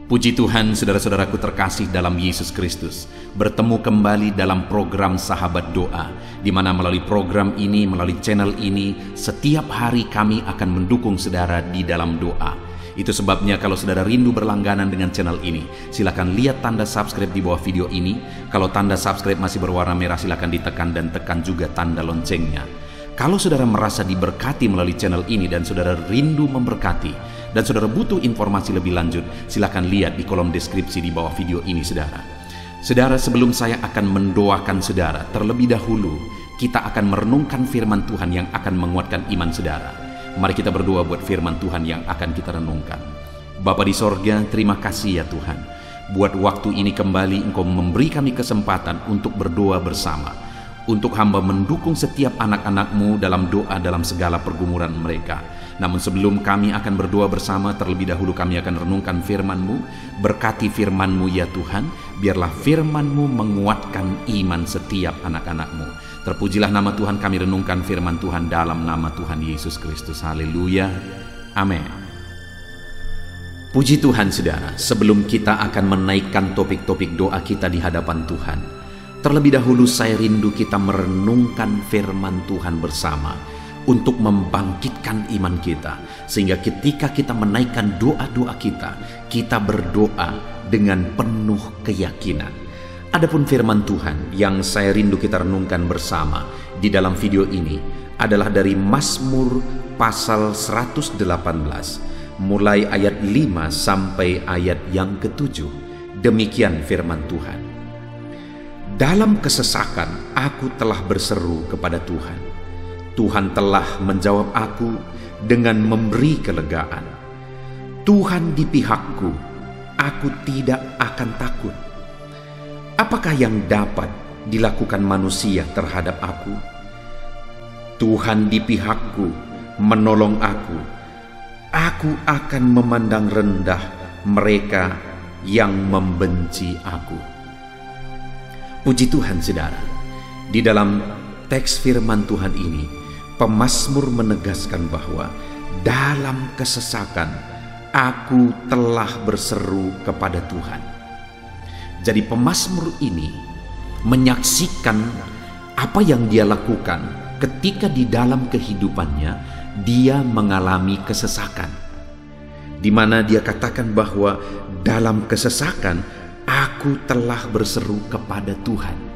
Puji Tuhan, saudara-saudaraku terkasih dalam Yesus Kristus, bertemu kembali dalam program Sahabat Doa, di mana melalui program ini, melalui channel ini, setiap hari kami akan mendukung saudara di dalam doa. Itu sebabnya kalau saudara rindu berlangganan dengan channel ini, silakan lihat tanda subscribe di bawah video ini. Kalau tanda subscribe masih berwarna merah, silakan ditekan dan tekan juga tanda loncengnya. Kalau saudara merasa diberkati melalui channel ini dan saudara rindu memberkati, dan saudara butuh informasi lebih lanjut, silakan lihat di kolom deskripsi di bawah video ini, saudara. Saudara, sebelum saya akan mendoakan saudara, terlebih dahulu kita akan merenungkan firman Tuhan yang akan menguatkan iman saudara. Mari kita berdoa buat firman Tuhan yang akan kita renungkan. Bapa di sorga, terima kasih ya Tuhan. Buat waktu ini kembali Engkau memberi kami kesempatan untuk berdoa bersama. Untuk hamba mendukung setiap anak-anak-Mu dalam doa dalam segala pergumulan mereka. Namun sebelum kami akan berdoa bersama, terlebih dahulu kami akan renungkan firman-Mu. Berkati firman-Mu ya Tuhan, biarlah firman-Mu menguatkan iman setiap anak-anak-Mu. Terpujilah nama Tuhan, kami renungkan firman Tuhan dalam nama Tuhan Yesus Kristus. Haleluya, amin. Puji Tuhan saudara, sebelum kita akan menaikkan topik-topik doa kita di hadapan Tuhan, terlebih dahulu saya rindu kita merenungkan firman Tuhan bersama untuk membangkitkan iman kita. Sehingga ketika kita menaikkan doa-doa kita, kita berdoa dengan penuh keyakinan. Adapun firman Tuhan yang saya rindu kita renungkan bersama di dalam video ini adalah dari Mazmur pasal 118, mulai ayat 5 sampai ayat yang ke-7. Demikian firman Tuhan. Dalam kesesakan aku telah berseru kepada Tuhan. Tuhan telah menjawab aku dengan memberi kelegaan. Tuhan di pihakku, aku tidak akan takut. Apakah yang dapat dilakukan manusia terhadap aku? Tuhan di pihakku, menolong aku. Aku akan memandang rendah mereka yang membenci aku. Puji Tuhan saudara, di dalam teks firman Tuhan ini, pemazmur menegaskan bahwa dalam kesesakan aku telah berseru kepada Tuhan. Jadi pemazmur ini menyaksikan apa yang dia lakukan ketika di dalam kehidupannya dia mengalami kesesakan, di mana dia katakan bahwa dalam kesesakan aku telah berseru kepada Tuhan.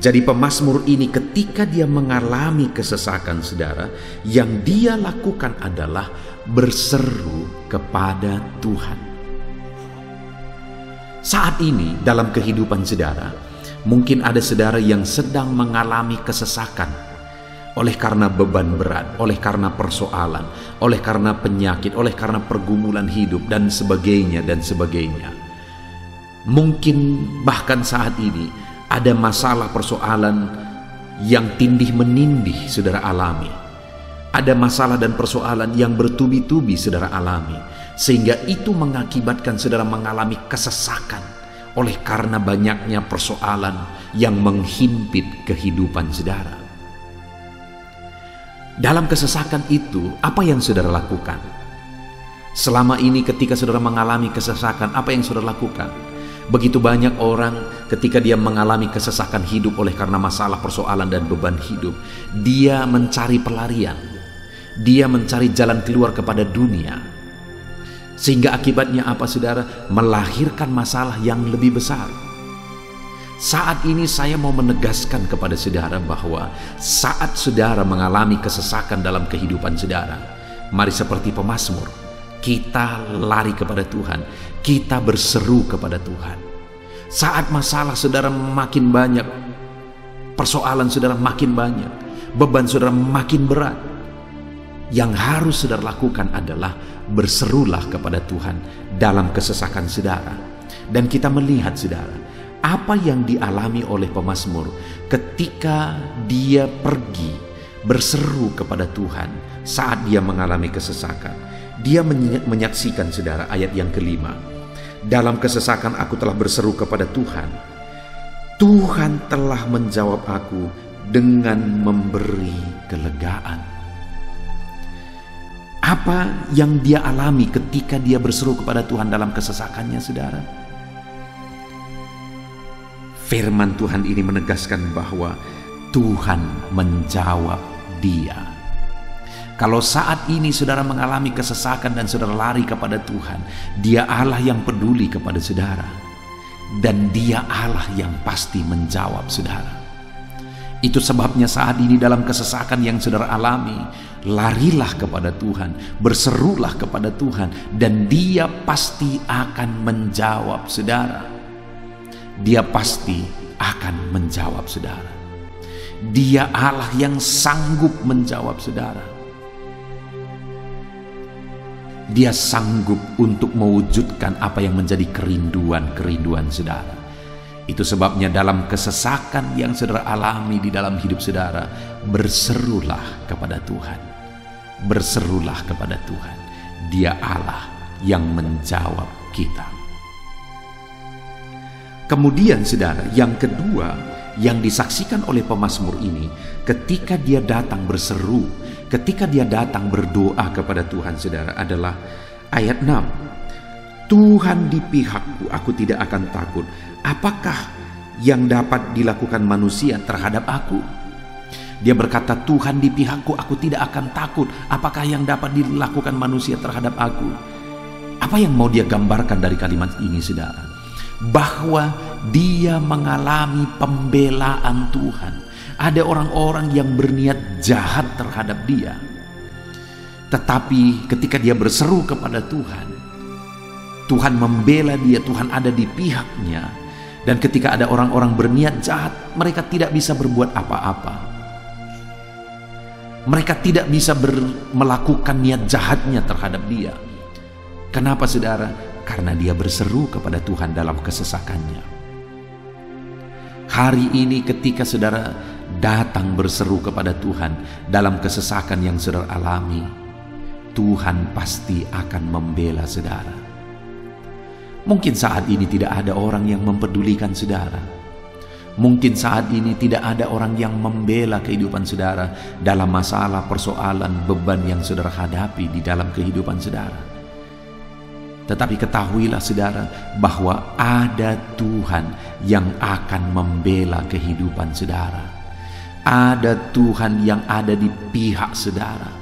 Jadi pemazmur ini ketika dia mengalami kesesakan saudara, yang dia lakukan adalah berseru kepada Tuhan. Saat ini dalam kehidupan saudara, mungkin ada saudara yang sedang mengalami kesesakan oleh karena beban berat, oleh karena persoalan, oleh karena penyakit, oleh karena pergumulan hidup dan sebagainya dan sebagainya. Mungkin bahkan saat ini ada masalah persoalan yang tindih menindih saudara alami. Ada masalah dan persoalan yang bertubi-tubi saudara alami, sehingga itu mengakibatkan saudara mengalami kesesakan oleh karena banyaknya persoalan yang menghimpit kehidupan saudara. Dalam kesesakan itu, apa yang saudara lakukan? Selama ini ketika saudara mengalami kesesakan, apa yang saudara lakukan? Begitu banyak orang ketika dia mengalami kesesakan hidup oleh karena masalah persoalan dan beban hidup, dia mencari pelarian, dia mencari jalan keluar kepada dunia, sehingga akibatnya apa saudara? Melahirkan masalah yang lebih besar. Saat ini saya mau menegaskan kepada saudara bahwa saat saudara mengalami kesesakan dalam kehidupan saudara, mari seperti pemazmur, kita lari kepada Tuhan, kita berseru kepada Tuhan. Saat masalah saudara makin banyak, persoalan saudara makin banyak, beban saudara makin berat, yang harus saudara lakukan adalah berserulah kepada Tuhan dalam kesesakan saudara. Dan kita melihat saudara, apa yang dialami oleh pemazmur ketika dia pergi berseru kepada Tuhan saat dia mengalami kesesakan. Dia menyaksikan saudara ayat yang kelima. Dalam kesesakan aku telah berseru kepada Tuhan. Tuhan telah menjawab aku dengan memberi kelegaan. Apa yang dia alami ketika dia berseru kepada Tuhan dalam kesesakannya, saudara? Firman Tuhan ini menegaskan bahwa Tuhan menjawab dia. Kalau saat ini saudara mengalami kesesakan dan saudara lari kepada Tuhan, Dia Allah yang peduli kepada saudara. Dan Dia Allah yang pasti menjawab saudara. Itu sebabnya saat ini dalam kesesakan yang saudara alami, larilah kepada Tuhan, berserulah kepada Tuhan, dan Dia pasti akan menjawab saudara. Dia pasti akan menjawab saudara. Dia Allah yang sanggup menjawab saudara. Dia sanggup untuk mewujudkan apa yang menjadi kerinduan saudara. Itu sebabnya dalam kesesakan yang saudara alami di dalam hidup saudara, berserulah kepada Tuhan. Berserulah kepada Tuhan. Dia Allah yang menjawab kita. Kemudian saudara, yang kedua yang disaksikan oleh pemazmur ini, ketika dia datang berseru, ketika dia datang berdoa kepada Tuhan saudara, adalah ayat 6. Tuhan di pihakku, aku tidak akan takut. Apakah yang dapat dilakukan manusia terhadap aku? Dia berkata, Tuhan di pihakku, aku tidak akan takut. Apakah yang dapat dilakukan manusia terhadap aku? Apa yang mau dia gambarkan dari kalimat ini, saudara? Bahwa dia mengalami pembelaan Tuhan. Ada orang-orang yang berniat jahat terhadap dia. Tetapi ketika dia berseru kepada Tuhan, Tuhan membela dia, Tuhan ada di pihaknya. Dan ketika ada orang-orang berniat jahat, mereka tidak bisa berbuat apa-apa. Mereka tidak bisa melakukan niat jahatnya terhadap dia. Kenapa saudara? Karena dia berseru kepada Tuhan dalam kesesakannya. Hari ini ketika saudara datang berseru kepada Tuhan dalam kesesakan yang saudara alami, Tuhan pasti akan membela saudara. Mungkin saat ini tidak ada orang yang mempedulikan saudara. Mungkin saat ini tidak ada orang yang membela kehidupan saudara dalam masalah, persoalan, beban yang saudara hadapi di dalam kehidupan saudara. Tetapi ketahuilah saudara bahwa ada Tuhan yang akan membela kehidupan saudara. Ada Tuhan yang ada di pihak saudara,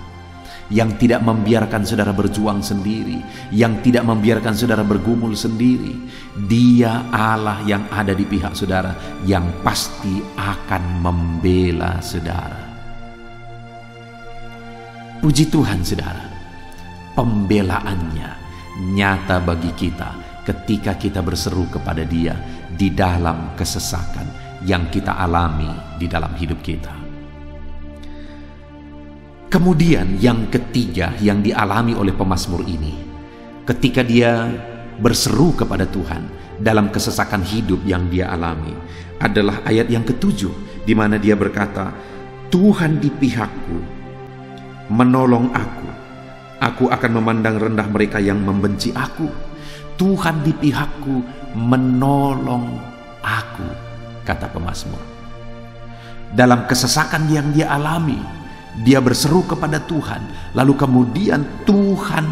yang tidak membiarkan saudara berjuang sendiri, yang tidak membiarkan saudara bergumul sendiri. Dia Allah yang ada di pihak saudara, yang pasti akan membela saudara. Puji Tuhan saudara, pembelaannya nyata bagi kita ketika kita berseru kepada Dia di dalam kesesakan yang kita alami di dalam hidup kita. Kemudian yang ketiga yang dialami oleh pemazmur ini, ketika dia berseru kepada Tuhan dalam kesesakan hidup yang dia alami, adalah ayat yang ketujuh, di mana dia berkata, Tuhan di pihakku, menolong aku akan memandang rendah mereka yang membenci aku. Tuhan di pihakku, menolong aku, kata pemazmur. Dalam kesesakan yang dia alami, dia berseru kepada Tuhan, lalu kemudian Tuhan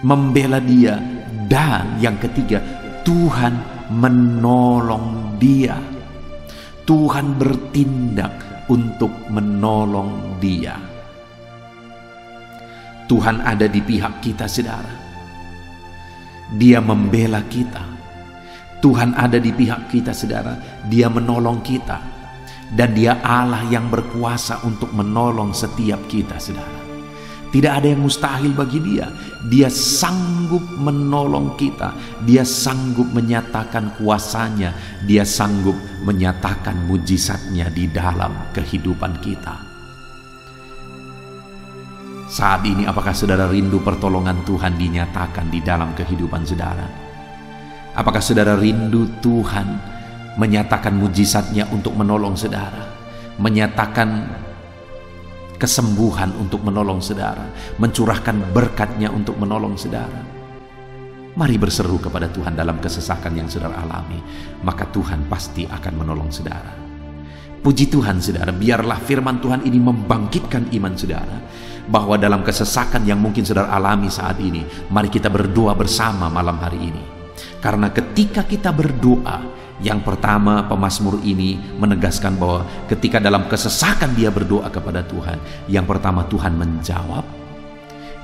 membela dia, dan yang ketiga, Tuhan menolong dia. Tuhan bertindak untuk menolong dia. Tuhan ada di pihak kita, saudara. Dia membela kita. Tuhan ada di pihak kita, saudara. Dia menolong kita. Dan Dia Allah yang berkuasa untuk menolong setiap kita, saudara. Tidak ada yang mustahil bagi Dia. Dia sanggup menolong kita. Dia sanggup menyatakan kuasanya. Dia sanggup menyatakan mujizatnya di dalam kehidupan kita. Saat ini apakah saudara rindu pertolongan Tuhan dinyatakan di dalam kehidupan saudara? Apakah saudara rindu Tuhan menyatakan mujizatnya untuk menolong saudara, menyatakan kesembuhan untuk menolong saudara, mencurahkan berkatnya untuk menolong saudara? Mari berseru kepada Tuhan dalam kesesakan yang saudara alami, maka Tuhan pasti akan menolong saudara. Puji Tuhan saudara, biarlah firman Tuhan ini membangkitkan iman saudara, bahwa dalam kesesakan yang mungkin saudara alami saat ini, mari kita berdoa bersama malam hari ini. Karena ketika kita berdoa, yang pertama pemazmur ini menegaskan bahwa ketika dalam kesesakan dia berdoa kepada Tuhan, yang pertama Tuhan menjawab,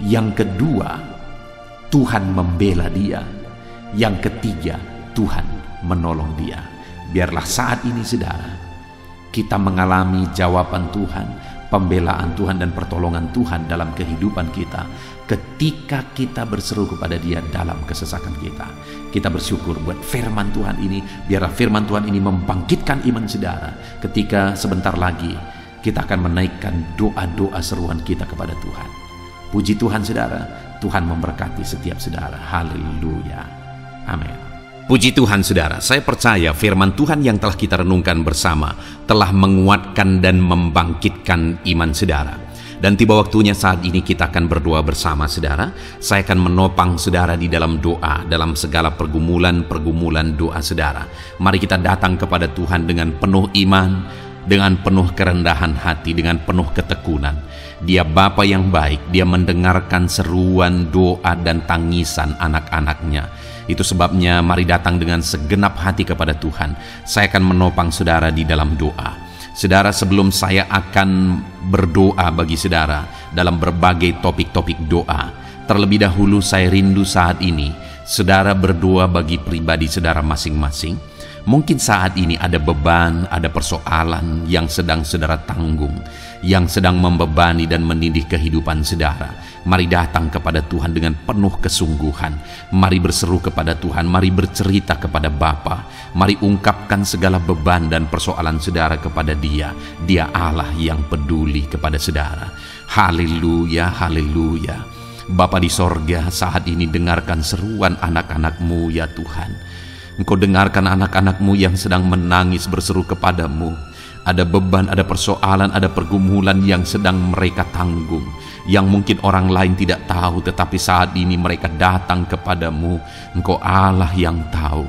yang kedua Tuhan membela dia, yang ketiga Tuhan menolong dia. Biarlah saat ini saudara, kita mengalami jawaban Tuhan, pembelaan Tuhan dan pertolongan Tuhan dalam kehidupan kita ketika kita berseru kepada Dia dalam kesesakan kita. Kita bersyukur buat firman Tuhan ini. Biarlah firman Tuhan ini membangkitkan iman saudara ketika sebentar lagi kita akan menaikkan doa-doa seruan kita kepada Tuhan. Puji Tuhan saudara, Tuhan memberkati setiap saudara. Haleluya. Amin. Puji Tuhan saudara, saya percaya firman Tuhan yang telah kita renungkan bersama telah menguatkan dan membangkitkan iman saudara. Dan tiba waktunya saat ini kita akan berdoa bersama saudara. Saya akan menopang saudara di dalam doa, dalam segala pergumulan doa saudara. Mari kita datang kepada Tuhan dengan penuh iman, dengan penuh kerendahan hati, dengan penuh ketekunan. Dia Bapa yang baik, Dia mendengarkan seruan doa dan tangisan anak-anaknya. Itu sebabnya mari datang dengan segenap hati kepada Tuhan. Saya akan menopang saudara di dalam doa. Saudara, sebelum saya akan berdoa bagi saudara dalam berbagai topik-topik doa, terlebih dahulu saya rindu saat ini saudara berdoa bagi pribadi saudara masing-masing. Mungkin saat ini ada beban, ada persoalan yang sedang saudara tanggung, yang sedang membebani dan menindih kehidupan saudara. Mari datang kepada Tuhan dengan penuh kesungguhan. Mari berseru kepada Tuhan, mari bercerita kepada Bapa. Mari ungkapkan segala beban dan persoalan saudara kepada Dia. Dia Allah yang peduli kepada saudara. Haleluya, haleluya. Bapa di sorga, saat ini dengarkan seruan anak-anak-Mu ya Tuhan. Engkau dengarkan anak-anak-Mu yang sedang menangis berseru kepadamu. Ada beban, ada persoalan, ada pergumulan yang sedang mereka tanggung, yang mungkin orang lain tidak tahu, tetapi saat ini mereka datang kepadamu. Engkau Allah yang tahu,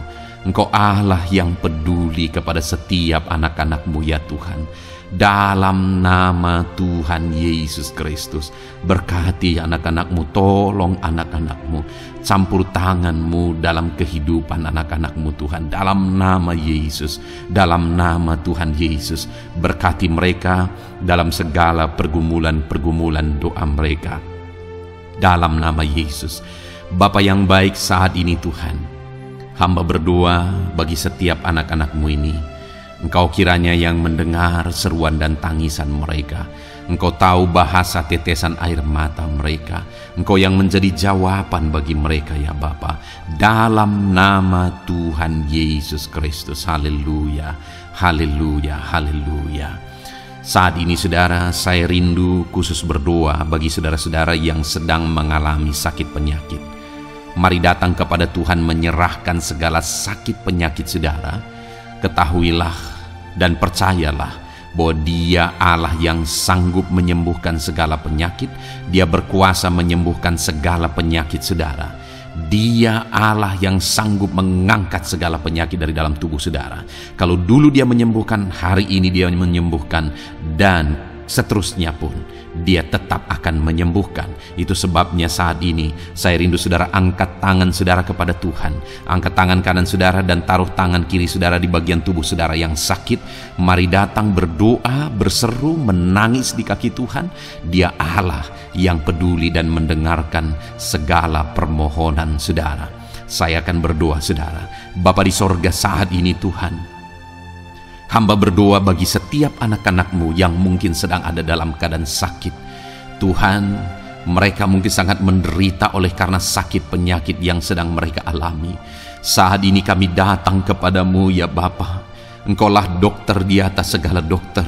Engkau Allah yang peduli kepada setiap anak-anak-Mu ya Tuhan. Dalam nama Tuhan Yesus Kristus, berkati anak-anak-Mu, tolong anak-anak-Mu, campur tangan-Mu dalam kehidupan anak-anak-Mu Tuhan. Dalam nama Yesus, dalam nama Tuhan Yesus, berkati mereka dalam segala pergumulan-pergumulan doa mereka. Dalam nama Yesus, Bapa yang baik, saat ini Tuhan, hamba berdoa bagi setiap anak-anak-Mu ini. Engkau kiranya yang mendengar seruan dan tangisan mereka. Engkau tahu bahasa tetesan air mata mereka. Engkau yang menjadi jawaban bagi mereka ya Bapa. Dalam nama Tuhan Yesus Kristus. Haleluya, haleluya, haleluya. Saat ini saudara, saya rindu khusus berdoa bagi saudara-saudara yang sedang mengalami sakit penyakit. Mari datang kepada Tuhan menyerahkan segala sakit penyakit saudara. Ketahuilah dan percayalah bahwa Dia Allah yang sanggup menyembuhkan segala penyakit. Dia berkuasa menyembuhkan segala penyakit saudara. Dia Allah yang sanggup mengangkat segala penyakit dari dalam tubuh saudara. Kalau dulu Dia menyembuhkan, hari ini Dia menyembuhkan, dan seterusnya pun Dia tetap akan menyembuhkan. Itu sebabnya saat ini saya rindu saudara angkat tangan saudara kepada Tuhan. Angkat tangan kanan saudara dan taruh tangan kiri saudara di bagian tubuh saudara yang sakit. Mari datang berdoa, berseru, menangis di kaki Tuhan. Dia Allah yang peduli dan mendengarkan segala permohonan saudara. Saya akan berdoa saudara. Bapa di sorga, saat ini Tuhan, hamba berdoa bagi setiap anak-anak-Mu yang mungkin sedang ada dalam keadaan sakit. Tuhan, mereka mungkin sangat menderita oleh karena sakit penyakit yang sedang mereka alami. Saat ini kami datang kepadamu ya Bapa. Engkaulah dokter di atas segala dokter.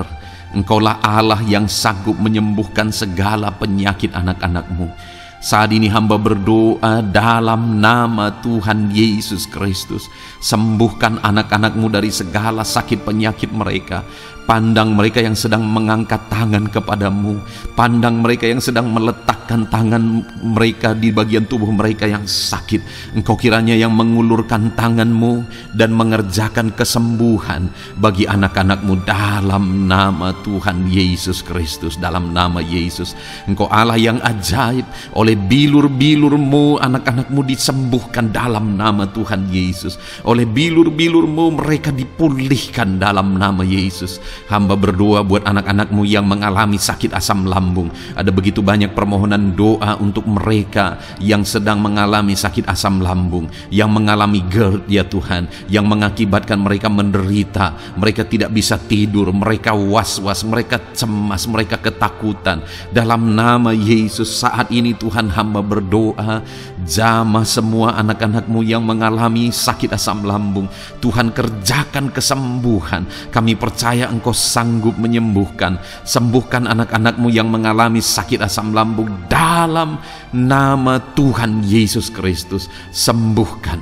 Engkaulah Allah yang sanggup menyembuhkan segala penyakit anak-anak-Mu. Saat ini hamba berdoa dalam nama Tuhan Yesus Kristus. Sembuhkan anak-anak-Mu dari segala sakit penyakit mereka. Pandang mereka yang sedang mengangkat tangan kepadamu. Pandang mereka yang sedang meletakkan tangan mereka di bagian tubuh mereka yang sakit. Engkau kiranya yang mengulurkan tanganmu dan mengerjakan kesembuhan bagi anak-anakmu dalam nama Tuhan Yesus Kristus. Dalam nama Yesus, Engkau Allah yang ajaib. Oleh bilur-bilurmu anak-anakmu disembuhkan dalam nama Tuhan Yesus. Oleh bilur-bilurmu mereka dipulihkan dalam nama Yesus. Hamba berdoa buat anak-anakmu yang mengalami sakit asam lambung. Ada begitu banyak permohonan doa untuk mereka yang sedang mengalami sakit asam lambung, yang mengalami GERD ya Tuhan, yang mengakibatkan mereka menderita, mereka tidak bisa tidur, mereka was-was, mereka cemas, mereka ketakutan. Dalam nama Yesus saat ini Tuhan, hamba berdoa, jamah semua anak-anakmu yang mengalami sakit asam lambung. Tuhan, kerjakan kesembuhan. Kami percaya Engkau sanggup menyembuhkan. Sembuhkan anak-anakmu yang mengalami sakit asam lambung dalam nama Tuhan Yesus Kristus. Sembuhkan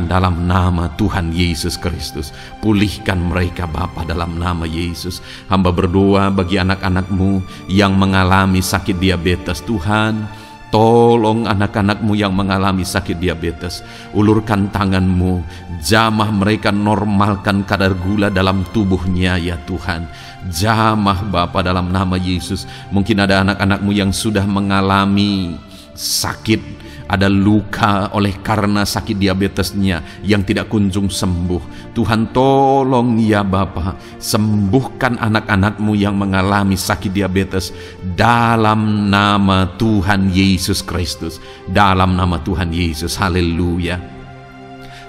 dalam nama Tuhan Yesus Kristus. Pulihkan mereka Bapa dalam nama Yesus. Hamba berdoa bagi anak-anakmu yang mengalami sakit diabetes. Tuhan, tolong anak-anakmu yang mengalami sakit diabetes. Ulurkan tanganmu, jamah mereka, normalkan kadar gula dalam tubuhnya ya Tuhan. Jamah Bapa dalam nama Yesus. Mungkin ada anak-anakmu yang sudah mengalami sakit, ada luka oleh karena sakit diabetesnya yang tidak kunjung sembuh. Tuhan, tolong ya Bapa, sembuhkan anak-anakmu yang mengalami sakit diabetes dalam nama Tuhan Yesus Kristus. Dalam nama Tuhan Yesus, haleluya.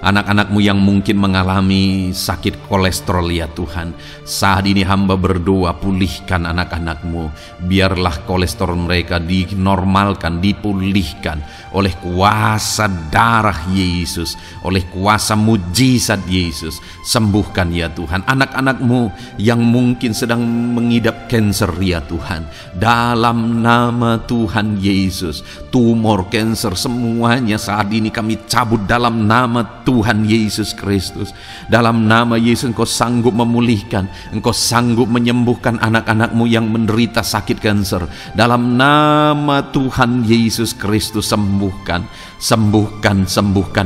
Anak-anakmu yang mungkin mengalami sakit kolesterol ya Tuhan, saat ini hamba berdoa, pulihkan anak-anakmu. Biarlah kolesterol mereka dinormalkan, dipulihkan oleh kuasa darah Yesus, oleh kuasa mujizat Yesus. Sembuhkan ya Tuhan anak-anakmu yang mungkin sedang mengidap kanker ya Tuhan. Dalam nama Tuhan Yesus, tumor, kanker, semuanya saat ini kami cabut dalam nama Tuhan Yesus Kristus. Dalam nama Yesus, Engkau sanggup memulihkan, Engkau sanggup menyembuhkan anak-anakmu yang menderita sakit kanker. Dalam nama Tuhan Yesus Kristus, sembuhkan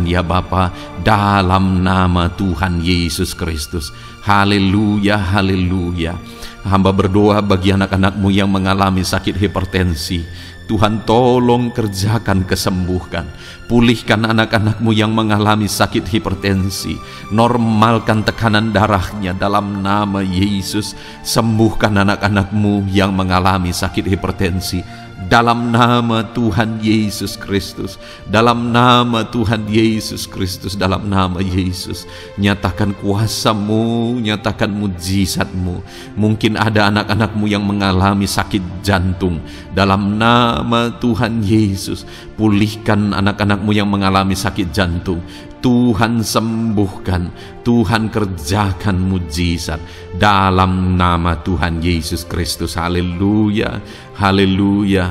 ya Bapa, dalam nama Tuhan Yesus Kristus. Haleluya, haleluya. Hamba berdoa bagi anak-anakmu yang mengalami sakit hipertensi. Tuhan, tolong kerjakan kesembuhan. Pulihkan anak-anakmu yang mengalami sakit hipertensi. Normalkan tekanan darahnya dalam nama Yesus. Sembuhkan anak-anakmu yang mengalami sakit hipertensi dalam nama Tuhan Yesus Kristus. Dalam nama Tuhan Yesus Kristus, dalam nama Yesus, nyatakan kuasa-Mu, nyatakan mujizat-Mu. Mungkin ada anak-anakmu yang mengalami sakit jantung. Dalam nama Tuhan Yesus, pulihkan anak-anakmu yang mengalami sakit jantung. Tuhan sembuhkan, Tuhan kerjakan mujizat dalam nama Tuhan Yesus Kristus. Haleluya, haleluya,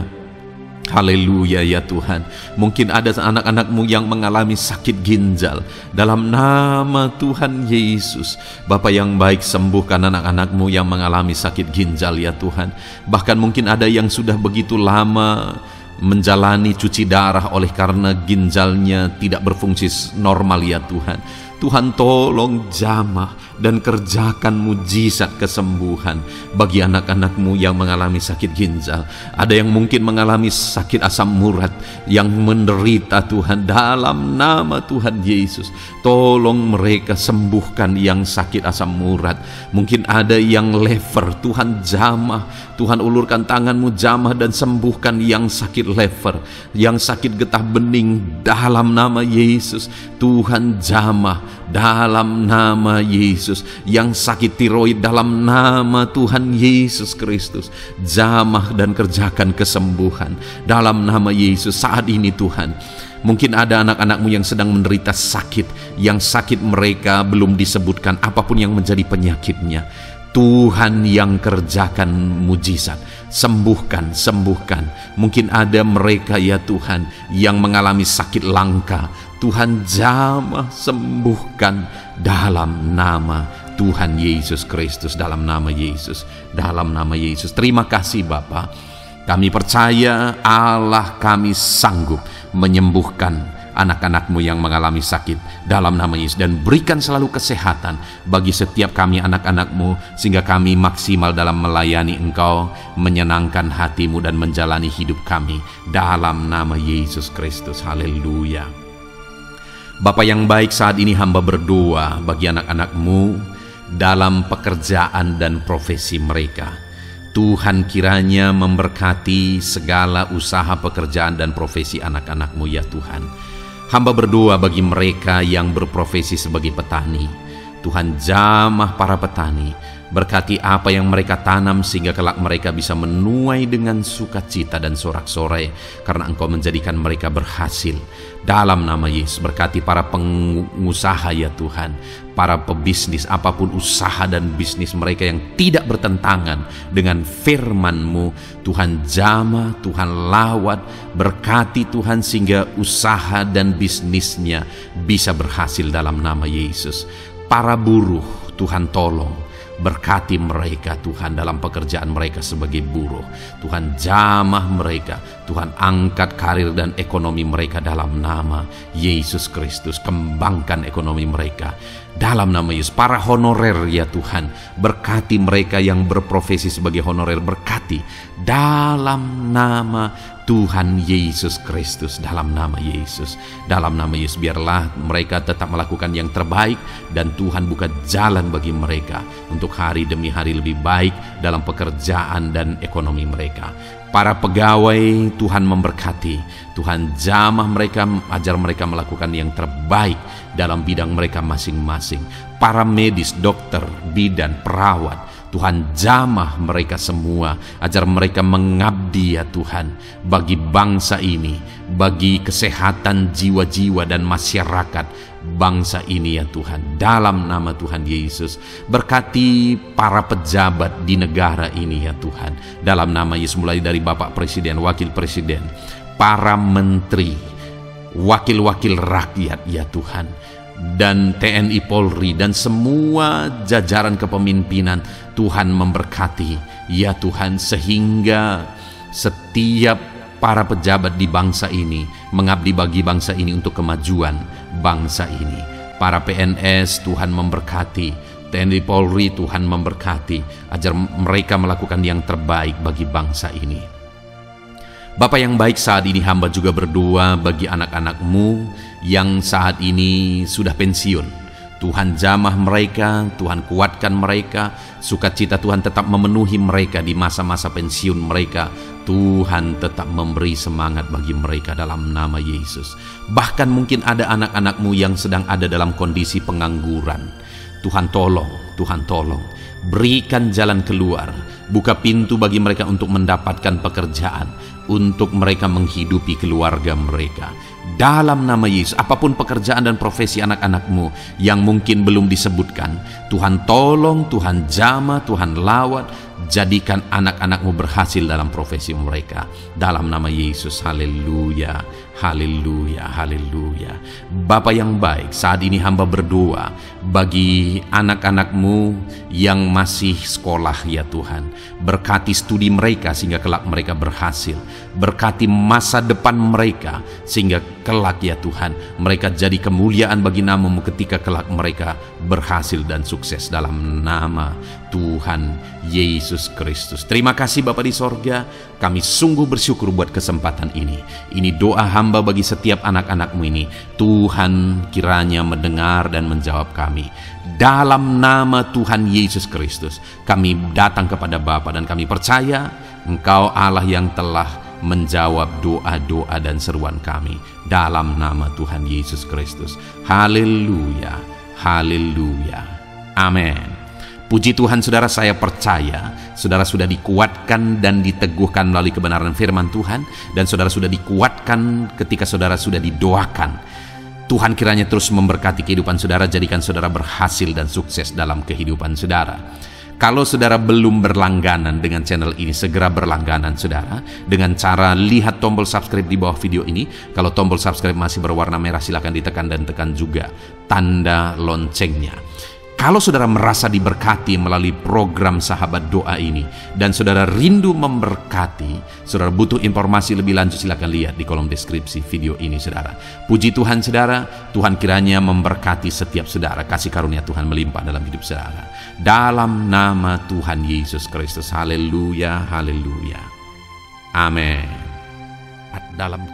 haleluya ya Tuhan. Mungkin ada anak-anakmu yang mengalami sakit ginjal. Dalam nama Tuhan Yesus, Bapa yang baik, sembuhkan anak-anakmu yang mengalami sakit ginjal ya Tuhan. Bahkan mungkin ada yang sudah begitu lama menjalani cuci darah oleh karena ginjalnya tidak berfungsi normal ya Tuhan. Tuhan, tolong jamah dan kerjakan mujizat kesembuhan bagi anak-anakmu yang mengalami sakit ginjal. Ada yang mungkin mengalami sakit asam urat yang menderita Tuhan. Dalam nama Tuhan Yesus, tolong mereka sembuhkan yang sakit asam urat. Mungkin ada yang lever, Tuhan jamah. Tuhan, ulurkan tanganmu, jamah dan sembuhkan yang sakit lever, yang sakit getah bening dalam nama Yesus. Tuhan jamah dalam nama Yesus. Yang sakit tiroid dalam nama Tuhan Yesus Kristus, jamah dan kerjakan kesembuhan dalam nama Yesus. Saat ini Tuhan, mungkin ada anak-anakmu yang sedang menderita sakit, yang sakit mereka belum disebutkan apapun yang menjadi penyakitnya. Tuhan yang kerjakan mujizat, sembuhkan. Mungkin ada mereka ya Tuhan yang mengalami sakit langka. Tuhan jamah, sembuhkan dalam nama Tuhan Yesus Kristus, dalam nama Yesus, dalam nama Yesus. Terima kasih Bapa. Kami percaya Allah kami sanggup menyembuhkan anak-anak-Mu yang mengalami sakit dalam nama Yesus, dan berikan selalu kesehatan bagi setiap kami anak-anak-Mu, sehingga kami maksimal dalam melayani Engkau, menyenangkan hati-Mu dan menjalani hidup kami dalam nama Yesus Kristus. Haleluya. Bapa yang baik, saat ini hamba berdoa bagi anak-anak-Mu dalam pekerjaan dan profesi mereka. Tuhan kiranya memberkati segala usaha pekerjaan dan profesi anak-anak-Mu ya Tuhan. Hamba berdoa bagi mereka yang berprofesi sebagai petani. Tuhan jamah para petani, berkati apa yang mereka tanam sehingga kelak mereka bisa menuai dengan sukacita dan sorak-sorai karena Engkau menjadikan mereka berhasil. Dalam nama Yesus, berkati para pengusaha ya Tuhan, para pebisnis, apapun usaha dan bisnis mereka yang tidak bertentangan dengan firman-Mu. Tuhan jamah, Tuhan lawat, berkati Tuhan sehingga usaha dan bisnisnya bisa berhasil dalam nama Yesus. Para buruh, Tuhan tolong, berkati mereka Tuhan dalam pekerjaan mereka sebagai buruh. Tuhan jamah mereka, Tuhan angkat karir dan ekonomi mereka dalam nama Yesus Kristus. Kembangkan ekonomi mereka dalam nama Yesus. Para honorer ya Tuhan, berkati mereka yang berprofesi sebagai honorer, berkati dalam nama Tuhan Yesus Kristus, dalam nama Yesus, dalam nama Yesus. Biarlah mereka tetap melakukan yang terbaik dan Tuhan buka jalan bagi mereka untuk hari demi hari lebih baik dalam pekerjaan dan ekonomi mereka. Para pegawai Tuhan memberkati, Tuhan jamah mereka, ajar mereka melakukan yang terbaik dalam bidang mereka masing-masing. Para medis, dokter, bidan, perawat, Tuhan jamah mereka semua, ajar mereka mengabdi ya Tuhan bagi bangsa ini, bagi kesehatan jiwa-jiwa dan masyarakat bangsa ini ya Tuhan, dalam nama Tuhan Yesus. Berkati para pejabat di negara ini ya Tuhan, dalam nama Yesus, mulai dari Bapak Presiden, Wakil Presiden, para menteri, wakil-wakil rakyat ya Tuhan, dan TNI Polri dan semua jajaran kepemimpinan. Tuhan memberkati ya Tuhan, sehingga setiap para pejabat di bangsa ini mengabdi bagi bangsa ini untuk kemajuan bangsa ini. Para PNS Tuhan memberkati, TNI Polri Tuhan memberkati, ajar mereka melakukan yang terbaik bagi bangsa ini. Bapa yang baik, saat ini hamba juga berdoa bagi anak-anak-Mu yang saat ini sudah pensiun. Tuhan jamah mereka, Tuhan kuatkan mereka, sukacita Tuhan tetap memenuhi mereka di masa-masa pensiun mereka. Tuhan tetap memberi semangat bagi mereka dalam nama Yesus. Bahkan mungkin ada anak-anak-Mu yang sedang ada dalam kondisi pengangguran. Tuhan tolong, Tuhan tolong, berikan jalan keluar, buka pintu bagi mereka untuk mendapatkan pekerjaan, untuk mereka menghidupi keluarga mereka. Dalam nama Yesus, apapun pekerjaan dan profesi anak-anak-Mu yang mungkin belum disebutkan, Tuhan tolong, Tuhan jamah, Tuhan lawat, jadikan anak-anak-Mu berhasil dalam profesi mereka. Dalam nama Yesus, haleluya, haleluya, haleluya. Bapa yang baik, saat ini hamba berdoa bagi anak-anak-Mu yang masih sekolah ya Tuhan. Berkati studi mereka sehingga kelak mereka berhasil. Berkati masa depan mereka sehingga kelak ya Tuhan mereka jadi kemuliaan bagi nama-Mu ketika kelak mereka berhasil dan sukses dalam nama Tuhan Yesus Kristus. Terima kasih Bapa di sorga, kami sungguh bersyukur buat kesempatan ini. Ini doa hamba bagi setiap anak-anak-Mu ini. Tuhan kiranya mendengar dan menjawab kami. Dalam nama Tuhan Yesus Kristus kami datang kepada Bapa dan kami percaya Engkau Allah yang telah menjawab doa-doa dan seruan kami. Dalam nama Tuhan Yesus Kristus. Haleluya, haleluya, amin. Puji Tuhan saudara, saya percaya saudara sudah dikuatkan dan diteguhkan melalui kebenaran firman Tuhan, dan saudara sudah dikuatkan ketika saudara sudah didoakan. Tuhan kiranya terus memberkati kehidupan saudara, jadikan saudara berhasil dan sukses dalam kehidupan saudara. Kalau saudara belum berlangganan dengan channel ini, segera berlangganan saudara dengan cara lihat tombol subscribe di bawah video ini. Kalau tombol subscribe masih berwarna merah, silakan ditekan dan tekan juga tanda loncengnya. Kalau saudara merasa diberkati melalui program Sahabat Doa ini, dan saudara rindu memberkati, saudara butuh informasi lebih lanjut, silakan lihat di kolom deskripsi video ini, saudara. Puji Tuhan, saudara. Tuhan kiranya memberkati setiap saudara. Kasih karunia Tuhan melimpah dalam hidup saudara. Dalam nama Tuhan Yesus Kristus. Haleluya, haleluya. Amin. Dalam